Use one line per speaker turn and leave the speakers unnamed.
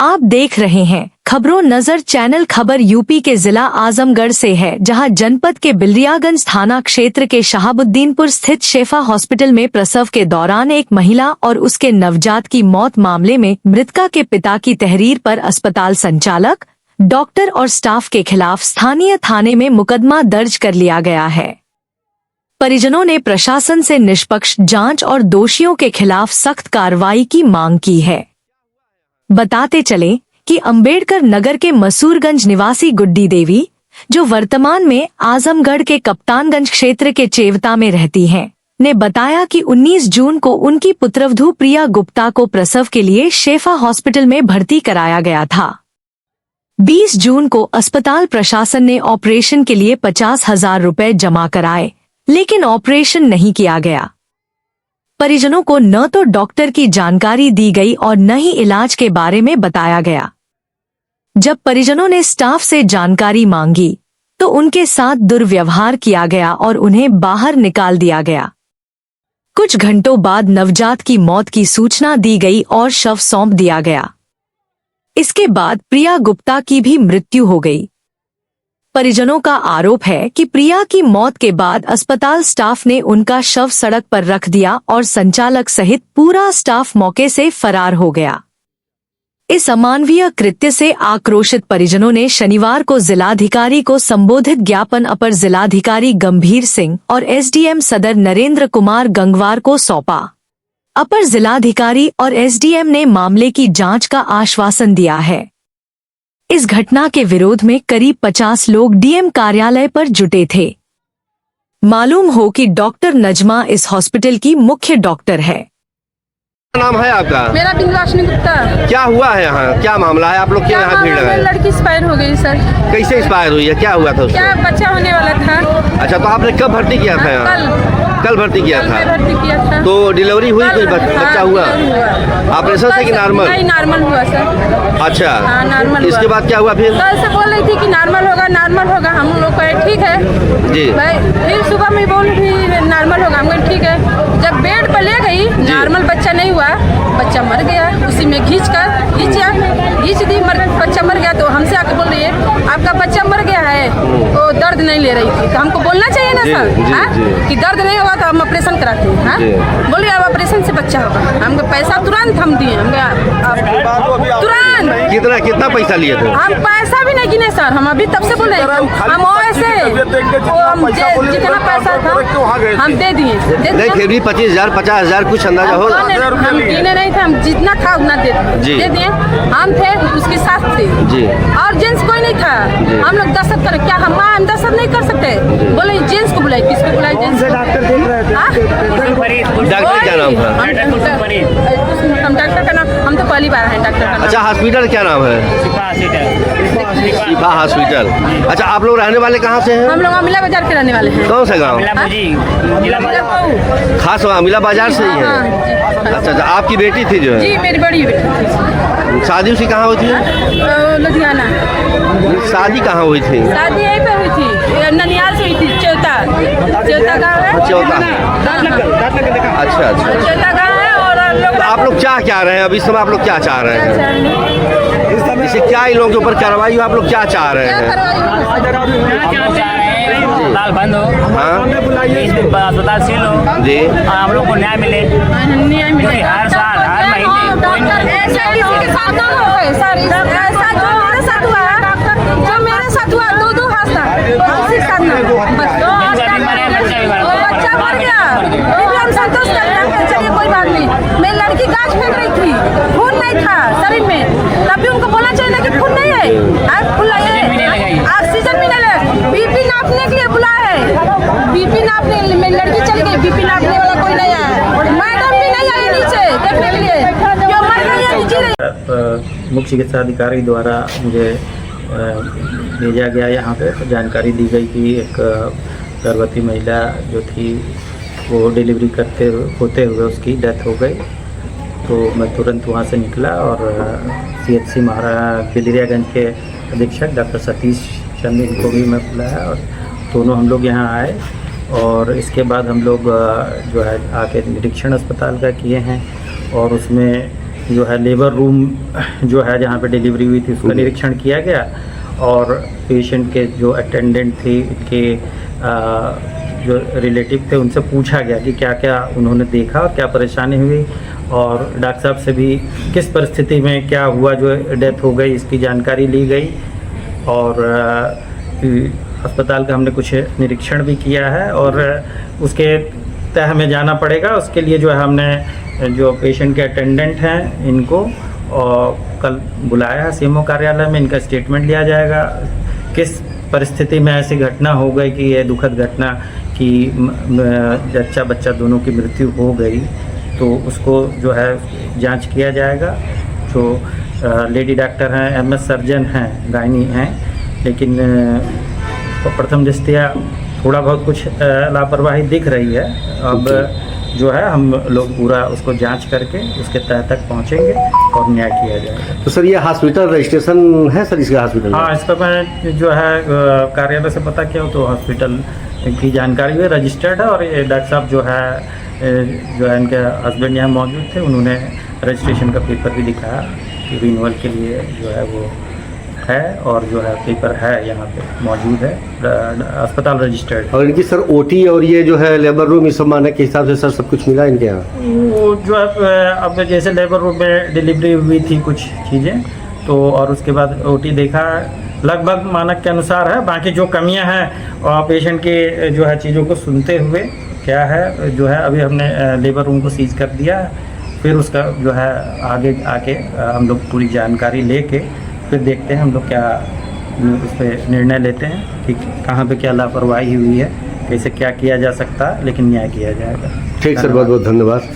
आप देख रहे हैं खबरों नजर चैनल। खबर यूपी के जिला आजमगढ़ से है, जहां जनपद के बिलरियागंज थाना क्षेत्र के शहाबुद्दीनपुर स्थित शेफा हॉस्पिटल में प्रसव के दौरान एक महिला और उसके नवजात की मौत मामले में मृतका के पिता की तहरीर पर अस्पताल संचालक, डॉक्टर और स्टाफ के खिलाफ स्थानीय थाने में मुकदमा दर्ज कर लिया गया है। परिजनों ने प्रशासन से निष्पक्ष जांच और दोषियों के खिलाफ सख्त कार्रवाई की मांग की है। बताते चले कि अंबेडकर नगर के मसूरगंज निवासी गुड्डी देवी, जो वर्तमान में आजमगढ़ के कप्तानगंज क्षेत्र के चेवता में रहती हैं, ने बताया कि 19 जून को उनकी पुत्रवधू प्रिया गुप्ता को प्रसव के लिए शेफा हॉस्पिटल में भर्ती कराया गया था। 20 जून को अस्पताल प्रशासन ने ऑपरेशन के लिए 50,000 रुपए जमा कराए, लेकिन ऑपरेशन नहीं किया गया। परिजनों को न तो डॉक्टर की जानकारी दी गई और न ही इलाज के बारे में बताया गया। जब परिजनों ने स्टाफ से जानकारी मांगी तो उनके साथ दुर्व्यवहार किया गया और उन्हें बाहर निकाल दिया गया। कुछ घंटों बाद नवजात की मौत की सूचना दी गई और शव सौंप दिया गया। इसके बाद प्रिया गुप्ता की भी मृत्यु हो गई। परिजनों का आरोप है कि प्रिया की मौत के बाद अस्पताल स्टाफ ने उनका शव सड़क पर रख दिया और संचालक सहित पूरा स्टाफ मौके से फरार हो गया। इस अमानवीय कृत्य से आक्रोशित परिजनों ने शनिवार को जिलाधिकारी को संबोधित ज्ञापन अपर जिलाधिकारी गंभीर सिंह और एसडीएम सदर नरेंद्र कुमार गंगवार को सौंपा। अपर जिलाधिकारी और एसडीएम ने मामले की जांच का आश्वासन दिया है। इस घटना के विरोध में करीब 50 लोग डीएम कार्यालय पर जुटे थे। मालूम हो कि डॉक्टर नजमा इस हॉस्पिटल की मुख्य डॉक्टर है।
क्या नाम है आपका?
मेरा बिंदवासिनी गुप्ता।
क्या हुआ है यहाँ? क्या मामला है? आप लोग क्यों यहाँ भीड़ लगाए?
लड़की एक्सपायर हो गई सर।
कैसे एक्सपायर हुई है? क्या हुआ था उसको?
क्या बच्चा होने वाला था।
अच्छा, तो आपने कब भर्ती किया था यहाँ? कल भर्ती किया था। तो डिलीवरी हुई? कोई बच्चा हुआ? ऑपरेशन से कि नॉर्मल?
नहीं, नॉर्मल हुआ सर।
अच्छा,
हाँ, नॉर्मल।
इसके बाद क्या हुआ फिर?
कल से बोल रही थी कि नॉर्मल होगा। हम लोग को ठीक है
जी
भाई। फिर सुबह में बोल रही नॉर्मल होगा, हम ठीक है। जब बेड पर ले गई, नॉर्मल बच्चा नहीं हुआ, बच्चा मर गया। उसी में खींच दी, बच्चा मर गया। तो हमसे आके बोल रही है आपका बच्चा मर गया है, तो दर्द नहीं ले रही थी। तो हमको बोलना चाहिए ना सर कि दर्द नहीं होगा तो हम ऑपरेशन कराते हैं। बोल रही अब ऑपरेशन से बच्चा होगा। हमको पैसा तुरंत हम दिए, तुरंत।
कितना पैसा लिए थे?
हम पैसा भी नहीं गिने सर। हम अभी तब से बोल रहे हैं हम ऐसे जितना पैसा था हम दे दिए।
नहीं, फिर भी 25,000 50,000 कुछ अंदाजा होगा?
हम गिने नहीं थे, हम जितना था उतना दे दिए। हम थे उसके साथ थे
जी,
और जेंट्स कोई नहीं था। हम लोग दस्तखत करें क्या? हम दस्तखत नहीं कर सकते। बोले जेंट्स को बुलाए। किसको बुलाए? जेंट्स।
डॉक्टर क्या नाम था?
हम डॉक्टर का नाम हम तो पहली बार है डॉक्टर का नाम।
अच्छा, हॉस्पिटल क्या नाम है? शिफा हॉस्पिटल। अच्छा, आप लोग रहने वाले कहाँ से हैं?
हम लोग अमिला बाजार के रहने वाले हैं।
कौन सा गाँव? खास अमिला बाजार से ही है। अच्छा, आपकी बेटी थी जो है?
जी, मेरी बड़ी बेटी।
शादी उसी कहाँ हुई थी?
लुधियाना।
शादी कहाँ हुई थी?
शादी यहीं पे हुई थी, ननियाल से हुई थी। चौथा गाँव है।
चौथा। अच्छा,
चौथा गाँव है। और
तो आप लोग क्या रहे हैं अभी? इस समय आप लोग क्या चाह रहे हैं? इसे क्या इन लोगों के ऊपर कार्रवाई हो? आप लोग क्या चाह रहे हैं?
अस्पताल बंद हो, अस्पताल सील हो जी, हम लोग को न्याय मिले। हर साल हर महीने
जो मेरे साथ हुआ 2 हादसा बच्चा मर गया। हम संतोष करते चलिए कोई बात नहीं। मेरी लड़की गाछ फेंक रही थी, खून नहीं था शरीर में। तभी उनको बोलना चाहिए ना कि खून नहीं है। आप बुलाइए, ऑक्सीजन भी नहीं ले, बीपी नापने के लिए बुलाए है। बीपी नापने के लिए मेरी लड़की चली गई। बीपी नापने वाला कोई नहीं आया। मैडम भी नहीं आई नीचे देखने के लिए क्यों मर रही है, जी रही।
मुख्य चिकित्सा अधिकारी द्वारा मुझे भेजा गया यहाँ पे, तो जानकारी दी गई कि एक गर्भवती महिला जो थी वो डिलीवरी होते हुए उसकी डेथ हो गई। तो मैं तुरंत वहाँ से निकला और सीएचसी बिलरियागंज के अधीक्षक डॉक्टर सतीश चंद इनको भी मैं बुलाया और दोनों हम लोग यहाँ आए। और इसके बाद हम लोग जो है आके निरीक्षण अस्पताल का किए हैं और उसमें जो है लेबर रूम जो है जहाँ पे डिलीवरी हुई थी उसका निरीक्षण किया गया और पेशेंट के जो अटेंडेंट थे इनके जो रिलेटिव थे उनसे पूछा गया कि क्या क्या उन्होंने देखा और क्या परेशानी हुई और डॉक्टर साहब से भी किस परिस्थिति में क्या हुआ जो डेथ हो गई इसकी जानकारी ली गई और अस्पताल का हमने कुछ निरीक्षण भी किया है और उसके तय हमें जाना पड़ेगा। उसके लिए जो है हमने जो पेशेंट के अटेंडेंट हैं इनको और कल बुलाया है सीएमओ कार्यालय में, इनका स्टेटमेंट लिया जाएगा किस परिस्थिति में ऐसी घटना हो गई कि ये दुखद घटना कि जच्चा बच्चा दोनों की मृत्यु हो गई, तो उसको जो है जांच किया जाएगा। जो लेडी डॉक्टर हैं एमएस सर्जन हैं गायनी हैं, लेकिन प्रथम दृष्टया थोड़ा बहुत कुछ लापरवाही दिख रही है। अब जो है हम लोग पूरा उसको जांच करके उसके तह तक पहुंचेंगे और न्याय किया जाएगा।
तो सर ये हॉस्पिटल रजिस्ट्रेशन है सर इसका हॉस्पिटल?
हाँ, इसका मैं जो है कार्यालय से पता किया तो हॉस्पिटल की जानकारी हुई रजिस्टर्ड है और ये डॉक्टर साहब जो है इनके हस्बैंड यहाँ मौजूद थे, उन्होंने रजिस्ट्रेशन का पेपर भी दिखाया कि रिन्यूअल के लिए जो है वो है और जो है पेपर है यहाँ पे मौजूद है, अस्पताल रजिस्टर्ड।
और इनकी सर ओटी और ये जो है लेबर रूम इस सब मानक के हिसाब से सर सब कुछ मिला इनके यहाँ?
वो जो है अब जैसे लेबर रूम में डिलीवरी हुई थी कुछ चीज़ें तो और उसके बाद ओटी देखा लगभग मानक के अनुसार है। बाकी जो कमियां हैं और पेशेंट के जो है चीज़ों को सुनते हुए क्या है जो है अभी हमने लेबर रूम को सीज कर दिया, फिर उसका जो है आगे आके हम लोग पूरी जानकारी लेके फिर देखते हैं हम लोग क्या उस पर निर्णय लेते हैं कि कहाँ पे क्या लापरवाही हुई है, कैसे क्या किया जा सकता है, लेकिन न्याय किया जाएगा।
ठीक सर, बहुत बहुत धन्यवाद।